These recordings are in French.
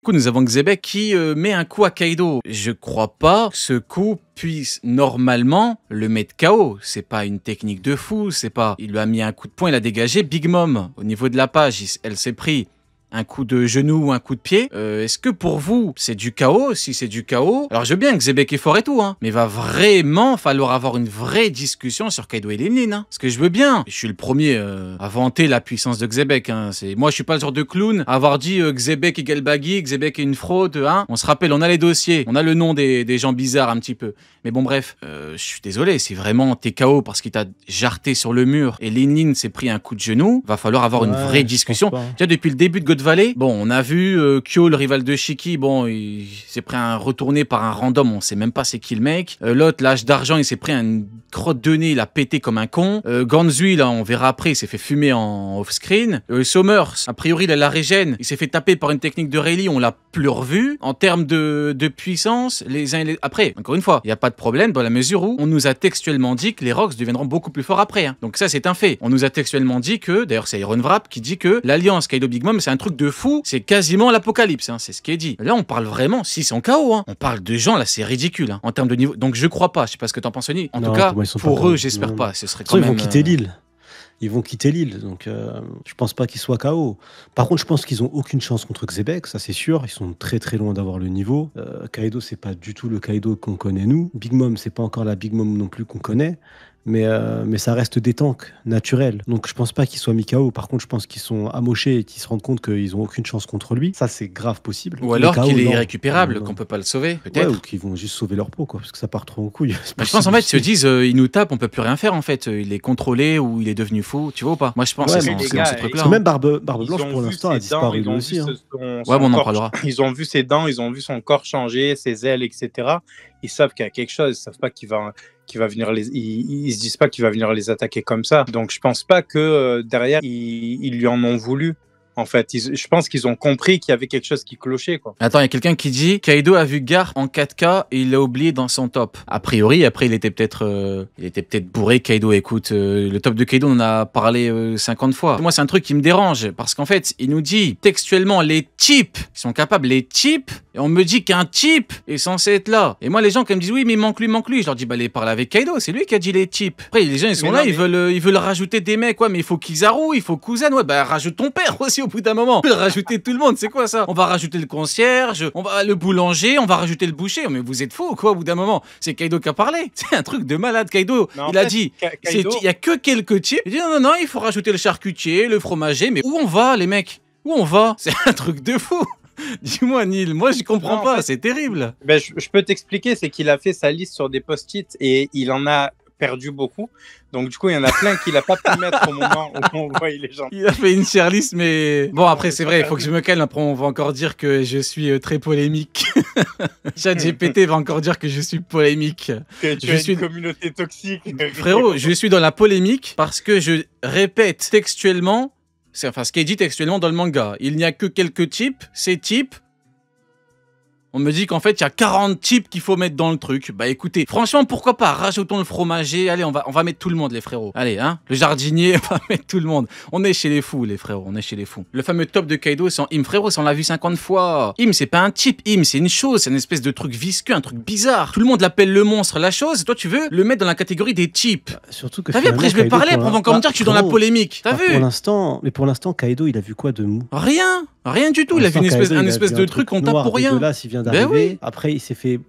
coup, nous avons Xebec qui met un coup à Kaido. Je crois pas que ce coup puisse normalement le mettre KO. C'est pas une technique de fou, c'est pas... Il lui a mis un coup de poing, il a dégagé. Big Mom, au niveau de la page, elle s'est pris un coup de genou ou un coup de pied. Est-ce que pour vous, c'est du KO? Si c'est du KO, alors je veux bien que Xebec est fort et tout, hein, mais va vraiment falloir avoir une vraie discussion sur Kaido et Lin Lin. Hein. Parce que je veux bien. Je suis le premier à vanter la puissance de Xebec. Hein. Moi, je suis pas le genre de clown à avoir dit Xebec égale Baggy, Xebec est une fraude. Hein. On se rappelle, on a les dossiers, on a le nom des gens bizarres un petit peu. Mais bon, bref, je suis désolé. Si vraiment t'es KO parce qu'il t'a jarté sur le mur et Lin Lin s'est pris un coup de genou, va falloir avoir une vraie discussion. Déjà, depuis le début de God Valley, bon, on a vu Kyo, le rival de Shiki, bon, il s'est pris un retourné par un random, on sait même pas c'est qui le mec. L'autre, l'âge d'argent, il s'est pris une crotte de nez, il a pété comme un con. Ganzui, là, on verra après, il s'est fait fumer en off-screen. Sommers, a priori, il a la régène, il s'est fait taper par une technique de Rayleigh, on l'a plus revu. En termes de puissance, les uns et les... Après, encore une fois, il n'y a pas de problème dans la mesure où on nous a textuellement dit que les Rocks deviendront beaucoup plus forts après. Hein. Donc ça, c'est un fait. On nous a textuellement dit que, d'ailleurs, c'est Iron Wrap qui dit que l'alliance Kaido Big Mom, c'est un truc de fou, c'est quasiment l'apocalypse, hein, c'est ce qui est dit. Là, on parle vraiment, si c'est en KO, hein. On parle de gens, là, c'est ridicule, hein, en termes de niveau. Donc je crois pas, je sais pas ce que t'en penses, Sony. En tout cas, pour eux, j'espère pas. Ce serait quand même... Ils vont quitter l'île. Ils vont quitter l'île, donc je pense pas qu'ils soient KO. Par contre, je pense qu'ils ont aucune chance contre Xebec, ça c'est sûr. Ils sont très très loin d'avoir le niveau. Kaido, c'est pas du tout le Kaido qu'on connaît nous. Big Mom, c'est pas encore la Big Mom non plus qu'on connaît. Mais ça reste des tanks naturels. Donc je pense pas qu'ils soient mis KO. Par contre, je pense qu'ils sont amochés et qu'ils se rendent compte qu'ils ont aucune chance contre lui. Ça, c'est grave possible. Ou alors qu'il est irrécupérable, qu'on peut pas le sauver, peut-être. Ouais, ou qu'ils vont juste sauver leur peau, quoi, parce que ça part trop en couille. Bah, je pense en fait, ils se disent, il nous tape, on peut plus rien faire en fait. Il est contrôlé ou il est devenu fou, tu vois ou pas? Moi, je pense que c'est dans ce truc-là. Parce que même Barbe Blanche, pour l'instant, a disparu lui aussi. Ouais, bon, on en parlera. Ils ont vu ses dents, ils ont vu son corps changer, ses ailes, etc. Ils savent qu'il y a quelque chose, ils savent pas qu'il va venir ils se disent pas qu'il va venir les attaquer comme ça. Donc je pense pas que derrière ils lui en ont voulu. En fait, je pense qu'ils ont compris qu'il y avait quelque chose qui clochait, quoi. Attends, il y a quelqu'un qui dit Kaido a vu Garp en 4K et il l'a oublié dans son top. A priori, après, il était peut-être bourré. Kaido, écoute, le top de Kaido, on en a parlé 50 fois. Moi, c'est un truc qui me dérange parce qu'en fait, il nous dit textuellement les types qui sont capables, les types, et on me dit qu'un type est censé être là. Et moi, les gens qui me disent oui, mais il manque lui, je leur dis bah, allez parler avec Kaido, c'est lui qui a dit les types. Après, les gens, ils sont ils veulent rajouter des mecs, ouais, mais il faut Kizaru, il faut Kuzen, ouais, bah, rajoute ton père aussi au bout d'un moment. On va rajouter tout le monde, c'est quoi ça? On va rajouter le concierge, on va le boulanger, on va rajouter le boucher. Mais vous êtes faux quoi au bout d'un moment? C'est Kaido qui a parlé. C'est un truc de malade, Kaido. Non, il a dit, il y a que quelques types. Il dit non, il faut rajouter le charcutier, le fromager. Mais où on va les mecs? Où on va? C'est un truc de fou. Dis-moi Neil, moi je comprends pas, c'est terrible. Ben, je peux t'expliquer, c'est qu'il a fait sa liste sur des post-it et il en a perdu beaucoup. Donc du coup, il y en a plein qu'il a pas pu mettre au moment où on voit les gens. Il a fait une share list, mais bon après c'est vrai, il faut que je me calme. Après on va encore dire que je suis très polémique. ChatGPT va encore dire que je suis polémique. Que tu as une communauté toxique. Frérot, je suis dans la polémique parce que je répète textuellement, ce qui est dit textuellement dans le manga. Il n'y a que quelques types, ces types. On me dit qu'en fait, il y a 40 types qu'il faut mettre dans le truc. Bah écoutez, franchement, pourquoi pas? Rajoutons le fromager. Allez, on va mettre tout le monde, les frérots. Allez, hein, le jardinier, on va mettre tout le monde. On est chez les fous, les frérots, on est chez les fous. Le fameux top de Kaido sans Im, frérot, on l'a vu 50 fois. Im, c'est pas un type. Im, c'est une chose. C'est une espèce de truc visqueux, un truc bizarre. Tout le monde l'appelle le monstre, la chose. Toi, tu veux le mettre dans la catégorie des types. Surtout que t'as vu, après, je vais parler, après, on va encore me dire que je suis dans la polémique. T'as vu? Pour l'instant, Kaido, il a vu quoi de mou? Rien du tout. Il a vu une espèce de truc qu'on tape pour rien. Ben oui. Après, il s'est fait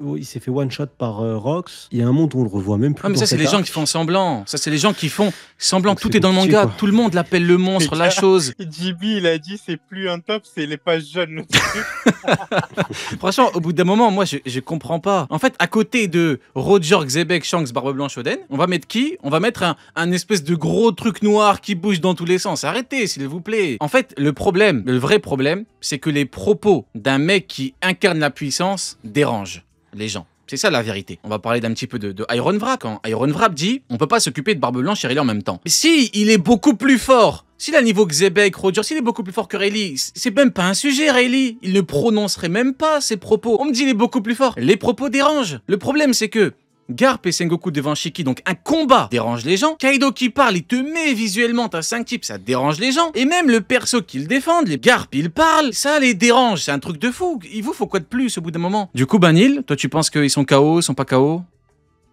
one shot par Rox. Il y a un monde où on le revoit même plus. Ah, mais ça, c'est les gens qui font semblant. Ça, c'est les gens qui font semblant. Tout est dans le manga. Quoi. Tout le monde l'appelle le monstre, la chose. JB, il a dit c'est plus un top, c'est les pages jaunes. Le truc. Franchement, au bout d'un moment, moi, je comprends pas. En fait, à côté de Roger, Xebec, Shanks, Barbe Blanche, Oden, on va mettre qui? On va mettre un espèce de gros truc noir qui bouge dans tous les sens. Arrêtez, s'il vous plaît. En fait, le vrai problème, c'est que les propos d'un mec qui incarne la puissance dérangent les gens. C'est ça la vérité. On va parler d'un petit peu de Iron Wrap. Quand Iron Wrap dit on peut pas s'occuper de Barbe Blanche et Rayleigh en même temps. Mais si il est beaucoup plus fort, s'il a le niveau Xebec, Roger, s'il est beaucoup plus fort que Rayleigh, c'est même pas un sujet, Rayleigh. Il ne prononcerait même pas ses propos. On me dit il est beaucoup plus fort. Les propos dérangent. Le problème, c'est que Garp et Sengoku devant Shiki, donc un combat dérange les gens. Kaido qui parle, il te met visuellement, t'as 5 types, ça dérange les gens. Et même le perso qui le défendent, les Garp, ils parlent, ça les dérange, c'est un truc de fou. Il vous faut quoi de plus au bout d'un moment? Du coup, Banil, toi tu penses qu'ils sont KO, ils sont pas KO?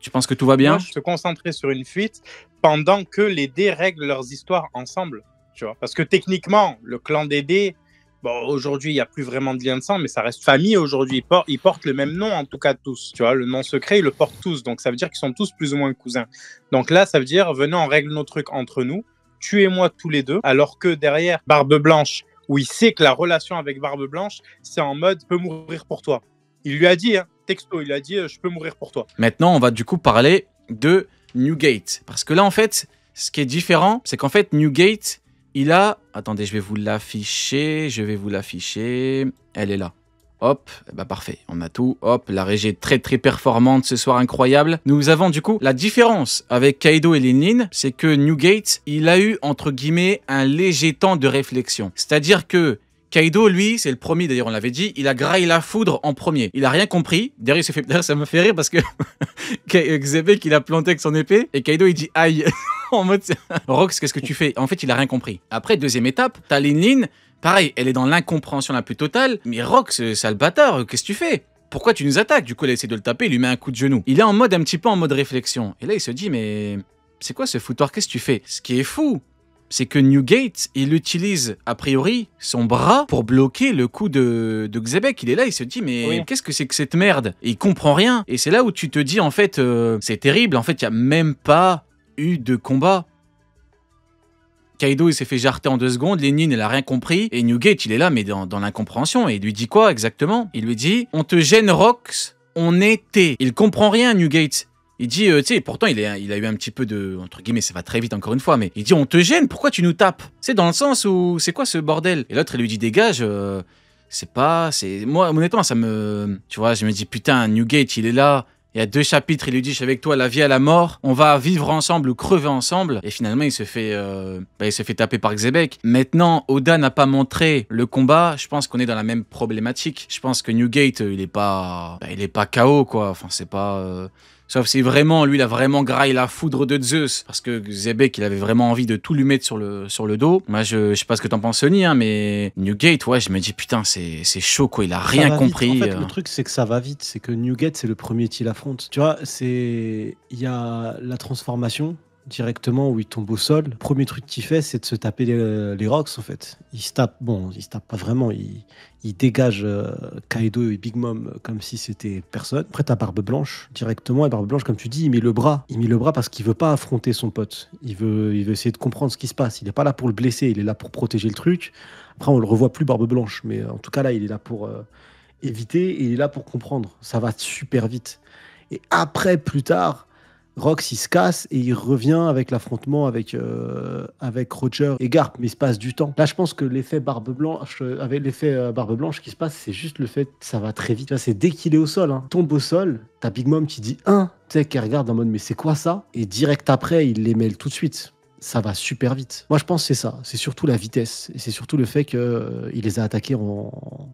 Tu penses que tout va bien? Moi, je te concentrais sur une fuite pendant que les dés règlent leurs histoires ensemble, tu vois. Parce que techniquement, le clan des dés, bon, aujourd'hui, il n'y a plus vraiment de lien de sang, mais ça reste famille aujourd'hui. Ils portent le même nom, en tout cas tous. Tu vois, le nom secret, ils le portent tous. Donc, ça veut dire qu'ils sont tous plus ou moins cousins. Donc là, ça veut dire, venez, on règle nos trucs entre nous. Tuez-moi tous les deux. Alors que derrière, Barbe Blanche, où il sait que la relation avec Barbe Blanche, c'est en mode, peut mourir pour toi. Il lui a dit, hein, texto, il a dit, je peux mourir pour toi. Maintenant, on va du coup parler de Newgate. Parce que là, en fait, ce qui est différent, c'est qu'en fait, Newgate, il a... Attendez, je vais vous l'afficher. Elle est là. Hop, bah parfait, on a tout. Hop, la régie est très très performante ce soir, incroyable. Nous avons du coup la différence avec Kaido et Lin, c'est que Newgate, il a eu entre guillemets un léger temps de réflexion. C'est-à-dire que Kaido, lui, c'est le premier, d'ailleurs on l'avait dit, il a graillé la foudre en premier. Il a rien compris. D'ailleurs, ça me fait rire parce que Xebec, il a planté avec son épée et Kaido, il dit aïe. En mode, Rox, qu'est-ce que tu fais? En fait, il a rien compris. Après, deuxième étape, t'as Lin. Pareil, elle est dans l'incompréhension la plus totale. Mais Rox, sale bâtard, qu'est-ce que tu fais? Pourquoi tu nous attaques? Du coup, elle essaie de le taper, il lui met un coup de genou. Il est en mode, un petit peu en mode réflexion. Et là, il se dit, mais c'est quoi ce foutoir? Qu'est-ce que tu fais? Ce qui est fou, c'est que Newgate, il utilise, a priori, son bras pour bloquer le coup de Xebec. Il est là, il se dit, mais oui, qu'est-ce que c'est que cette merde? Et il comprend rien. Et c'est là où tu te dis, en fait, c'est terrible. En fait, il n'y a même pas eu de combat. Kaido, il s'est fait jarter en 2 secondes, Lin, elle a rien compris, et Newgate, il est là, mais dans l'incompréhension, et il lui dit quoi exactement? Il lui dit, on te gêne Rox, on est T. Il comprend rien, Newgate. Il dit, tu sais, pourtant il a eu un petit peu de, entre guillemets, ça va très vite encore une fois, mais il dit, on te gêne, pourquoi tu nous tapes? C'est dans le sens où, c'est quoi ce bordel? Et l'autre, il lui dit, dégage, moi, honnêtement, ça me, tu vois, je me dis, putain, Newgate, il est là. Il y a 2 chapitres, il lui dit, je suis avec toi, la vie à la mort, on va vivre ensemble ou crever ensemble. Et finalement, il se fait taper par Xebec. Maintenant, Oda n'a pas montré le combat, je pense qu'on est dans la même problématique. Je pense que Newgate, il est pas KO, quoi. Enfin, c'est pas... Sauf si vraiment, lui, il a vraiment graillé la foudre de Zeus. Parce que Xebec, il avait vraiment envie de tout lui mettre sur le dos. Moi, je sais pas ce que t'en penses, Sony, hein, mais Newgate, ouais, je me dis, putain, c'est chaud, quoi. Il a rien compris. En fait, le truc, c'est que ça va vite. C'est que Newgate, c'est le premier qu'il affronte. Tu vois, il y a la transformation directement où il tombe au sol. Le premier truc qu'il fait, c'est de se taper les Rocks, en fait. Il se tape pas vraiment. Il dégage Kaido et Big Mom comme si c'était personne. Après, t'as Barbe Blanche directement. Et Barbe Blanche, comme tu dis, il met le bras. Il met le bras parce qu'il veut pas affronter son pote. Il veut essayer de comprendre ce qui se passe. Il est pas là pour le blesser. Il est là pour protéger le truc. Après, on le revoit plus, Barbe Blanche. Mais en tout cas, là, il est là pour éviter et il est là pour comprendre. Ça va super vite. Et après, plus tard, Rox, il se casse et il revient avec l'affrontement avec Roger et Garp, mais il se passe du temps. Là, je pense que l'effet Barbe Blanche, Barbe Blanche qui se passe, c'est juste le fait que ça va très vite. C'est dès qu'il est au sol, tombe au sol, t'as Big Mom qui dit 1, tu sais, qui regarde en mode mais c'est quoi ça? Et direct après, il les mêle tout de suite. Ça va super vite. Moi, je pense que c'est ça. C'est surtout la vitesse. Et c'est surtout le fait qu'il les a attaqués en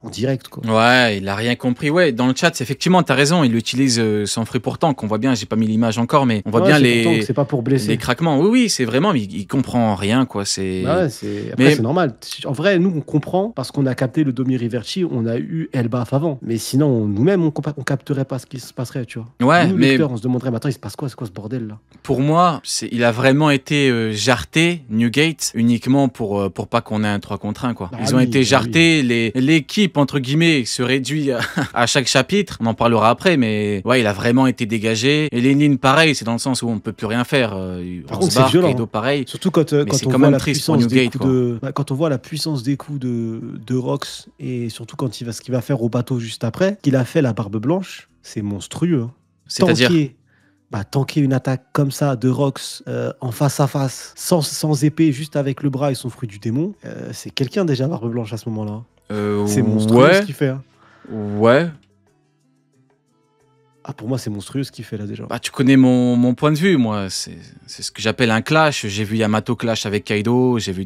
direct, quoi. Ouais, il a rien compris. Ouais, dans le chat, effectivement, t'as raison. Il utilise son fruit pourtant, qu'on voit bien. J'ai pas mis l'image encore, mais on voit bien c'est pas pour blesser. Les craquements. Oui, c'est vraiment, il comprend rien, quoi. C'est. Ouais, c'est normal. En vrai, nous, on comprend parce qu'on a capté le Domi Riverchi, on a eu Elbaf avant. Mais sinon, nous-mêmes, on capterait pas ce qui se passerait, tu vois. Ouais, nous, lecteurs, on se demanderait, mais attends, il se passe quoi? C'est quoi ce bordel, là? Pour moi, il a vraiment été jarté, Newgate, uniquement pour pas qu'on ait un 3 contre 1, quoi. Ils ont été jartés, l'équipe, entre guillemets, se réduit à chaque chapitre, on en parlera après, mais ouais, il a vraiment été dégagé. Et Lénine, pareil, c'est dans le sens où on peut plus rien faire. Par contre, c'est violent. Kaido, pareil. Surtout quand on voit la puissance des coups quand on voit la puissance des coups de Rox, et surtout ce qu'il va faire au bateau juste après, qu'il a fait la Barbe Blanche, c'est monstrueux. C'est-à-dire tanker une attaque comme ça de Rox en face à face, sans épée, juste avec le bras et son fruit du démon, c'est quelqu'un déjà, Barbe Blanche, à ce moment-là. C'est monstrueux ce qu'il fait. Ouais. Ah, pour moi, c'est monstrueux ce qu'il fait là déjà. Bah, tu connais mon point de vue, moi. C'est ce que j'appelle un clash. J'ai vu Yamato clash avec Kaido. J'ai vu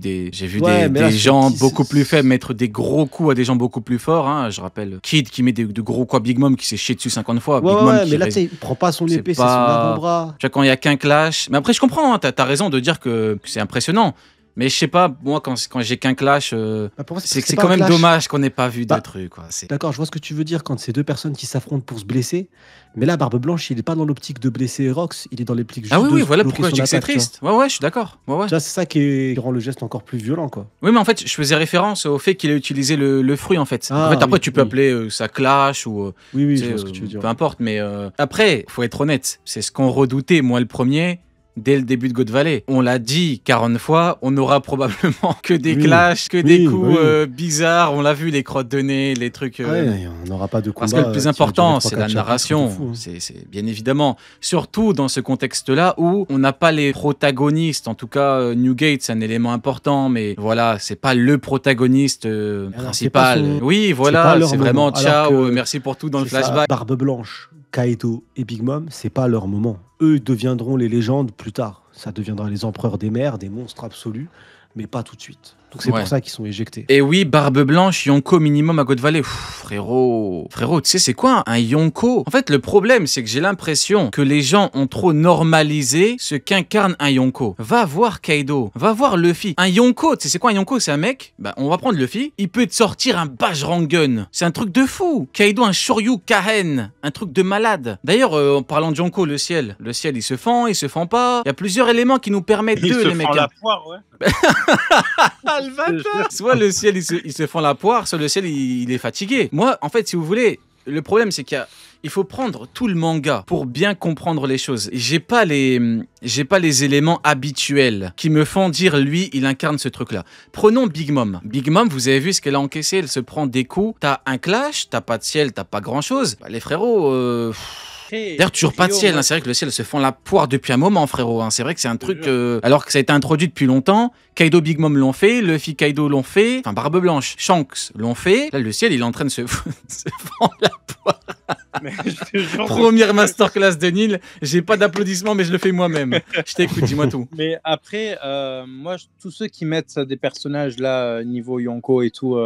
Ouais, mais là, des ce gens petit- beaucoup plus faibles mettre des gros coups à des gens beaucoup plus forts. Hein. Je rappelle Kid qui met de gros coups à Big Mom qui s'est chié dessus 50 fois. Ouais, Big ouais, Mom ouais, qui mais là, tu sais, il prend pas son c'est épée, c'est son pas- avant-bras. Tu vois, quand il y a qu'un clash. Mais après, je comprends. Hein, t'as raison de dire que c'est impressionnant. Mais je sais pas, moi, quand j'ai qu'un clash, Bah, pour moi, c'est pas quand un même clash. dommage qu'on n'ait pas vu Bah, de trucs. Quoi. D'accord, je vois ce que tu veux dire quand c'est deux personnes qui s'affrontent pour se blesser. Mais là, Barbe Blanche, il est pas dans l'optique de blesser Rox, il est dans l'optique juste Ah oui, de oui, voilà bloquer pourquoi je son dis que c'est attaque, tu vois. triste. Ouais, ouais, je suis d'accord. Ouais, ouais. Tu vois, c'est ça qui rend le geste encore plus violent, quoi. Oui, mais en fait, je faisais référence au fait qu'il ait utilisé le fruit, en fait. Ah, En fait, après, oui, tu peux oui. appeler ça clash ou... Oui, oui, tu je sais, vois ce que tu veux dire. peu importe, mais après, faut être honnête, c'est ce qu'on redoutait, moi le premier, dès le début de God Valley. On l'a dit 40 fois, on aura probablement que des Oui, clashs, que oui, des coups bah oui. bizarres. On l'a vu, les crottes de nez, les trucs... Ah ouais, on n'aura pas de combat. parce que le plus qui va important, durer c'est 3-4 la chapitres de narration. fou, hein. C'est bien évidemment. Surtout dans ce contexte-là où on n'a pas les protagonistes. En tout cas, Newgate, c'est un élément important, mais voilà, c'est pas le protagoniste Alors, c'est pas principal. son- Oui, pas voilà, leur c'est moment. vraiment Alors ciao, que merci pour tout dans le C'est ça, flashback. Barbe Blanche, Kaido et Big Mom, c'est pas leur moment. Eux deviendront les légendes plus tard. Ça deviendra les empereurs des mers, des monstres absolus, mais pas tout de suite. Donc c'est Ouais. pour ça qu'ils sont éjectés. Et oui, Barbe Blanche, Yonko minimum à God Valley. Pff, frérot, tu sais, c'est quoi un Yonko? En fait, le problème, c'est que j'ai l'impression que les gens ont trop normalisé ce qu'incarne un Yonko. Va voir Kaido, va voir Luffy. Un Yonko, tu sais, c'est quoi un Yonko? C'est un mec, bah, on va prendre Luffy, il peut te sortir un Bajrangun. C'est un truc de fou. Kaido, un Shoryu Kahen, un truc de malade. D'ailleurs, en parlant de Yonko, le ciel, il se fend pas. Il y a plusieurs éléments qui nous permettent Il de, se les mecs. prend la poire, ouais. Ah, le bâtard. Soit le ciel, il se fend la poire, soit le ciel, il est fatigué. Moi, en fait, si vous voulez, le problème, c'est il faut prendre tout le manga pour bien comprendre les choses. J'ai pas les éléments habituels qui me font dire, lui, il incarne ce truc-là. Prenons Big Mom. Big Mom, vous avez vu ce qu'elle a encaissé, elle se prend des coups. T'as un clash, t'as pas de ciel, t'as pas grand-chose. Bah, les frérots... D'ailleurs, toujours pas de ciel, hein. C'est vrai que le ciel se fend la poire depuis un moment, frérot. Hein. C'est vrai que c'est un truc. Alors que ça a été introduit depuis longtemps. Kaido, Big Mom l'ont fait, Luffy, Kaido l'ont fait, enfin Barbe Blanche, Shanks l'ont fait. Là, le ciel, il est en train de se fendre la poire. Mais je te jure, Première masterclass de Nil. J'ai pas d'applaudissements, mais je le fais moi-même. Je t'écoute, dis-moi tout. Mais après, moi, tous ceux qui mettent des personnages là, niveau Yonko et tout,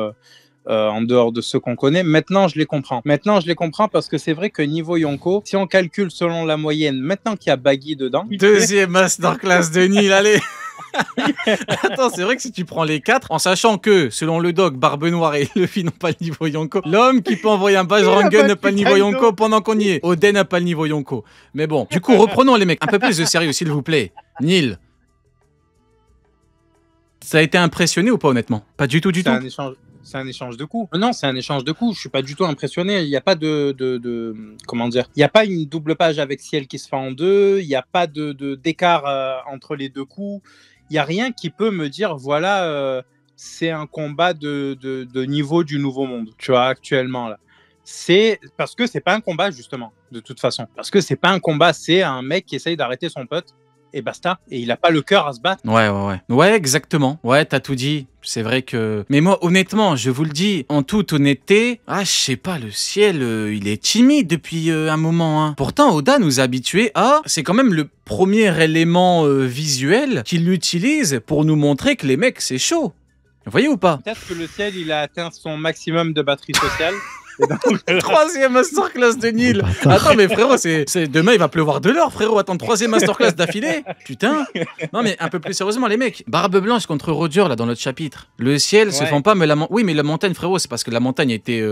en dehors de ceux qu'on connaît, maintenant je les comprends. Maintenant je les comprends parce que c'est vrai que niveau Yonko, si on calcule selon la moyenne, maintenant qu'il y a Baggy dedans. Deuxième masterclass de Nil, allez. Attends, c'est vrai que si tu prends les 4, en sachant que, selon le doc, Barbe Noire et Luffy n'ont pas le niveau Yonko, l'homme qui peut envoyer un Bajrangun n'a pas le niveau Yonko pendant qu'on y est. Oden n'a pas le niveau Yonko. Mais bon, du coup, reprenons les mecs. Un peu plus de sérieux, s'il vous plaît. Nil. Ça a été impressionné ou pas, honnêtement? Pas du tout, du tout. C'est un échange de coups. Non, c'est un échange de coups. Je suis pas du tout impressionné. Il n'y a pas comment dire. Il n'y a pas une double page avec ciel qui se fait en deux. Il n'y a pas d'écart entre les deux coups. Il n'y a rien qui peut me dire, voilà, c'est un combat de niveau du Nouveau Monde, tu vois, actuellement, là. C'est parce que c'est pas un combat, justement, de toute façon. Parce que c'est pas un combat, c'est un mec qui essaye d'arrêter son pote. Et basta. Et il a pas le cœur à se battre. Ouais, exactement. Ouais, t'as tout dit. C'est vrai que... Mais moi, honnêtement, je vous le dis, en toute honnêteté, je sais pas, le ciel, il est timide depuis un moment. Hein. Pourtant, Oda nous a habitués à... C'est quand même le premier élément visuel qu'il utilise pour nous montrer que les mecs, c'est chaud. Vous voyez ou pas? Peut-être que le ciel, il a atteint son maximum de batterie sociale. Troisième masterclass de Nil. Attends, mais frérot, demain il va pleuvoir de l'or, frérot. Attends, troisième masterclass d'affilée. Putain. Non, mais un peu plus sérieusement, les mecs. Barbe Blanche contre Roger, là, dans notre chapitre. Le ciel se fend pas, mais oui, mais la montagne, frérot, c'est parce que la montagne a été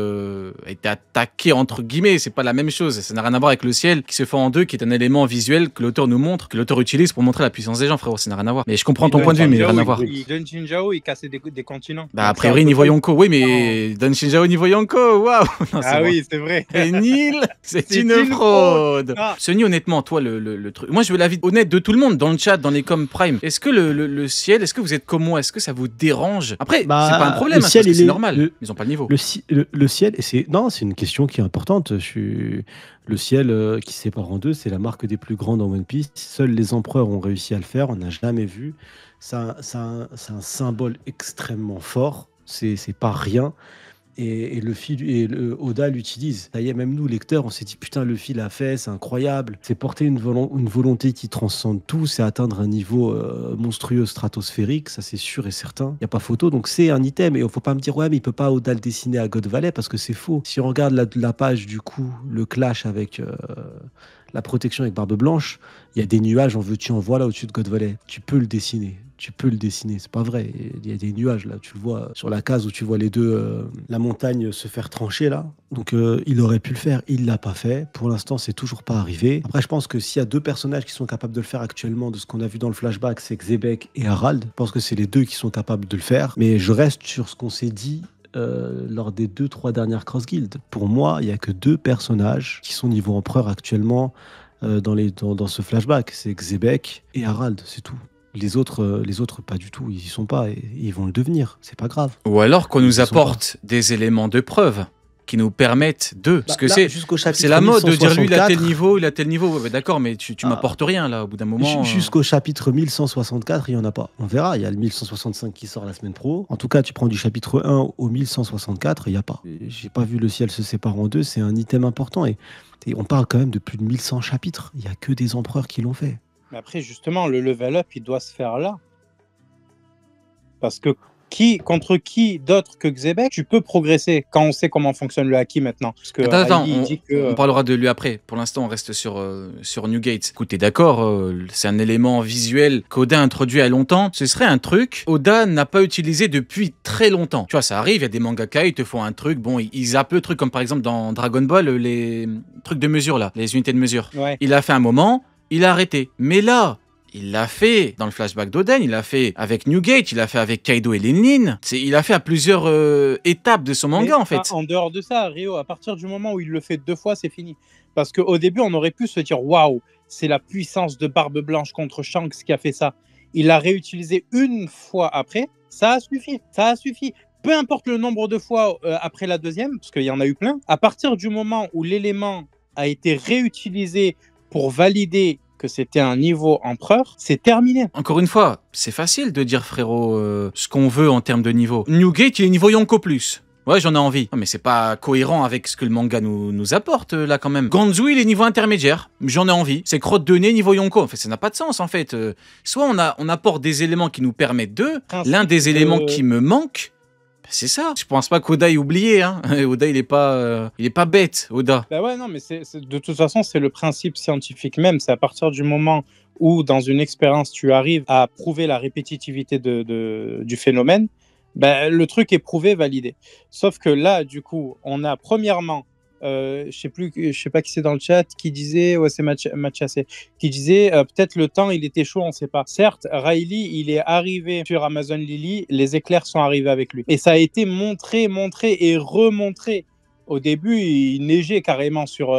attaquée, entre guillemets. C'est pas la même chose. Ça n'a rien à voir avec le ciel qui se fend en deux, qui est un élément visuel que l'auteur nous montre, que l'auteur utilise pour montrer la puissance des gens, frérot. Ça n'a rien à voir. Mais je comprends ton point de vue, mais rien à voir. Don Shinjao, il cassait des continents. Bah, a priori, niveau Yonko. Oui, mais Don Shinjao, niveau Yonko. Waouh. Ah oui, c'est vrai. Et Nil, c'est une fraude. Sony, honnêtement, toi, le truc. Moi, je veux l'avis honnête de tout le monde dans le chat, dans les com prime. Est-ce que le ciel, est-ce que vous êtes comme moi? Est-ce que ça vous dérange? Après, c'est pas un problème, le ciel, parce que c'est normal. Ils ont pas le niveau. Le ciel, c'est une question qui est importante. Le ciel qui se sépare en deux, c'est la marque des plus grands dans One Piece. Seuls les empereurs ont réussi à le faire. On n'a jamais vu. C'est un symbole extrêmement fort. C'est pas rien. et Oda l'utilise. Ça y est, même nous, lecteurs, on s'est dit putain, Luffy l'a fait, c'est incroyable. C'est porter une volonté qui transcende tout, c'est atteindre un niveau monstrueux stratosphérique, ça c'est sûr et certain. Il n'y a pas photo, donc c'est un item. Et il ne faut pas me dire ouais, mais il peut pas Oda le dessiner à God Valley parce que c'est faux. Si on regarde la page du coup, le clash avec la protection avec Barbe Blanche, il y a des nuages en veux-tu en voilà au-dessus de God Valley. Tu peux le dessiner. Tu peux le dessiner, c'est pas vrai. Il y a des nuages là, tu le vois sur la case où tu vois les deux, la montagne se faire trancher là. Donc il aurait pu le faire, il l'a pas fait. Pour l'instant, c'est toujours pas arrivé. Après, je pense que s'il y a deux personnages qui sont capables de le faire actuellement, de ce qu'on a vu dans le flashback, c'est Xebec et Harald. Je pense que c'est les deux qui sont capables de le faire. Mais je reste sur ce qu'on s'est dit. Lors des 2-3 dernières Cross Guild. Pour moi, il n'y a que deux personnages qui sont niveau empereur actuellement dans ce flashback. C'est Xebec et Harald, c'est tout. Les autres, pas du tout. Ils y sont pas et ils vont le devenir. C'est pas grave. Ou alors qu'on nous apporte des éléments de preuve qui nous permettent de... Parce que c'est la mode de dire lui, il a tel niveau, il a tel niveau. Ouais, d'accord, mais tu m'apportes rien, là, au bout d'un moment. Jusqu'au chapitre 1164, il n'y en a pas. On verra, il y a le 1165 qui sort la semaine pro. En tout cas, tu prends du chapitre 1 au 1164, il n'y a pas. J'ai pas vu le ciel se séparer en deux, c'est un item important. Et on parle quand même de plus de 1100 chapitres. Il n'y a que des empereurs qui l'ont fait. Mais après, justement, le level up, il doit se faire là. Parce que contre qui d'autre que Xebec tu peux progresser quand on sait comment fonctionne le haki maintenant. Parce que attends, on parlera de lui après. Pour l'instant, on reste sur Newgate. Écoute, t'es d'accord, c'est un élément visuel qu'Oda a introduit il y a longtemps. Ce serait un truc Oda n'a pas utilisé depuis très longtemps. Tu vois, ça arrive, il y a des mangaka, ils te font un truc, bon, ils zappent le truc, comme par exemple dans Dragon Ball, les trucs de mesure là, les unités de mesure. Ouais. Il a fait un moment, il a arrêté. Mais là, il l'a fait dans le flashback d'Oden, il l'a fait avec Newgate, il l'a fait avec Kaido et Linlin. Il a fait à plusieurs étapes de son manga, en fait. En dehors de ça, Rio, à partir du moment où il le fait 2 fois, c'est fini. Parce qu'au début, on aurait pu se dire waouh, c'est la puissance de Barbe Blanche contre Shanks qui a fait ça. Il l'a réutilisé une fois après, ça a suffi. Ça a suffi. Peu importe le nombre de fois après la deuxième, parce qu'il y en a eu plein, à partir du moment où l'élément a été réutilisé pour valider que c'était un niveau empereur, c'est terminé. Encore une fois, c'est facile de dire, frérot, ce qu'on veut en termes de niveau. Newgate, il est niveau Yonko+. Ouais, j'en ai envie. Non, mais c'est pas cohérent avec ce que le manga nous apporte, là, quand même. Ganzu, il est niveau intermédiaire. J'en ai envie. C'est crotte de nez niveau Yonko. En fait, ça n'a pas de sens, en fait. Soit on apporte des éléments qui nous permettent de... L'un des éléments qui me manque, c'est ça. Je pense pas qu'Oda ait oublié. Hein. Oda, il est pas bête, Oda. Bah ouais, non, mais de toute façon, c'est le principe scientifique même. C'est à partir du moment où, dans une expérience, tu arrives à prouver la répétitivité du phénomène, bah, le truc est prouvé, validé. Sauf que là, du coup, on a premièrement, je sais pas qui c'est dans le chat, qui disait, ouais, c'est Matchassé, qui disait peut-être le temps il était chaud, on sait pas. Certes, Riley il est arrivé sur Amazon Lily, les éclairs sont arrivés avec lui et ça a été montré et remontré. Au début, il neigeait carrément sur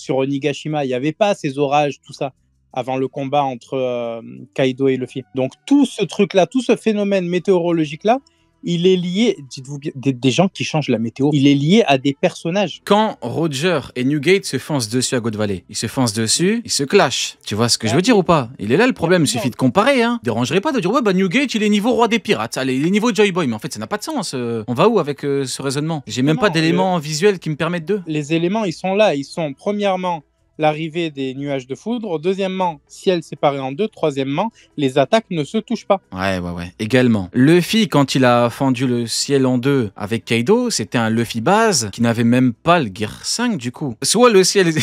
Onigashima, il y avait pas ces orages, tout ça avant le combat entre Kaido et Luffy. Donc tout ce truc là, tout ce phénomène météorologique là, il est lié, dites-vous bien, des gens qui changent la météo, il est lié à des personnages. Quand Roger et Newgate se foncent dessus à God Valley, ils se foncent dessus, ils se clashent. Tu vois ce que je veux dire ou pas? Il est là le problème, il suffit de comparer. Hein. Dérangerait pas de dire, ouais, bah Newgate, il est niveau roi des pirates, allez, il est niveau Joy Boy, mais en fait, ça n'a pas de sens. On va où avec ce raisonnement? J'ai même pas d'éléments visuels qui me permettent de... Les éléments, ils sont là, ils sont premièrement l'arrivée des nuages de foudre, deuxièmement, ciel séparé en deux, troisièmement, les attaques ne se touchent pas. Ouais, également. Luffy, quand il a fendu le ciel en deux avec Kaido, c'était un Luffy base qui n'avait même pas le Gear 5 du coup. Soit le ciel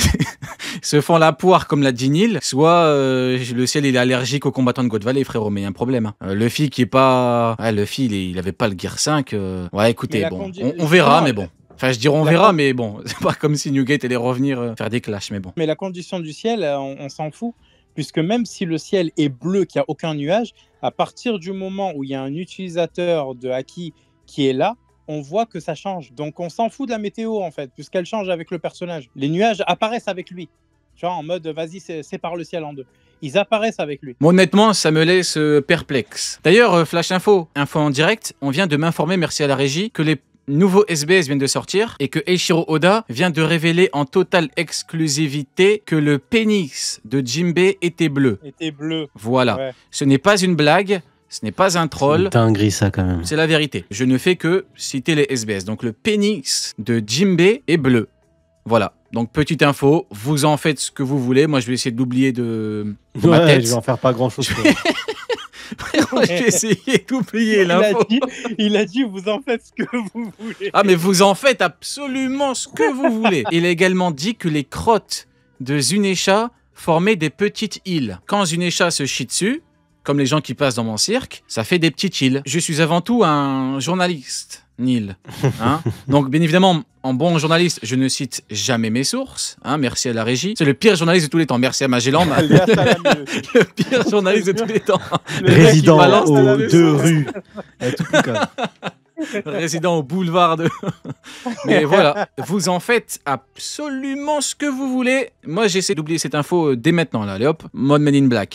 se fend la poire comme l'a dit Neil, soit le ciel il est allergique aux combattants de God Valley, frérot, mais il y a un problème. Hein. Luffy qui est pas... Ouais, Luffy, il avait pas le Gear 5. Ouais, écoutez, bon, on verra, mais bon. Enfin, je dirais on verra, mais bon, c'est pas comme si Newgate allait revenir faire des clashs, mais bon. Mais la condition du ciel, on s'en fout, puisque même si le ciel est bleu, qu'il n'y a aucun nuage, à partir du moment où il y a un utilisateur de Haki qui est là, on voit que ça change. Donc on s'en fout de la météo, en fait, puisqu'elle change avec le personnage. Les nuages apparaissent avec lui. Tu vois, en mode, vas-y, sépare le ciel en deux. Ils apparaissent avec lui. Bon, honnêtement, ça me laisse perplexe. D'ailleurs, Flash info en direct, on vient de m'informer, merci à la régie, que les nouveaux SBS viennent de sortir et que Eiichiro Oda vient de révéler en totale exclusivité que le pénis de Jinbei était bleu. Était bleu. Voilà. Ouais. Ce n'est pas une blague. Ce n'est pas un troll. C'est dinguerie ça quand même. C'est la vérité. Je ne fais que citer les SBS. Donc le pénis de Jimbei est bleu. Voilà. Donc petite info, vous en faites ce que vous voulez. Moi je vais essayer de l'oublier de ma Ouais, tête. je vais en faire pas grand chose. Moi, je vais essayer d'oublier l'info. Il a dit, vous en faites ce que vous voulez. Ah mais vous en faites absolument ce que vous voulez. Il a également dit que les crottes de Zunesha formaient des petites îles. Quand Zunesha se chie dessus, comme les gens qui passent dans mon cirque, ça fait des petites îles. Je suis avant tout un journaliste, Neil. Hein. Donc, bien évidemment, en bon journaliste, je ne cite jamais mes sources. Hein, merci à la régie. C'est le pire journaliste de tous les temps. Merci à Magellan. Le pire journaliste de tous les temps. Résident balance aux 2 rues. Tout le cas. Résident au boulevard de... Mais voilà, vous en faites absolument ce que vous voulez. Moi, j'essaie d'oublier cette info dès maintenant. Là. Allez hop, mode Men in Black.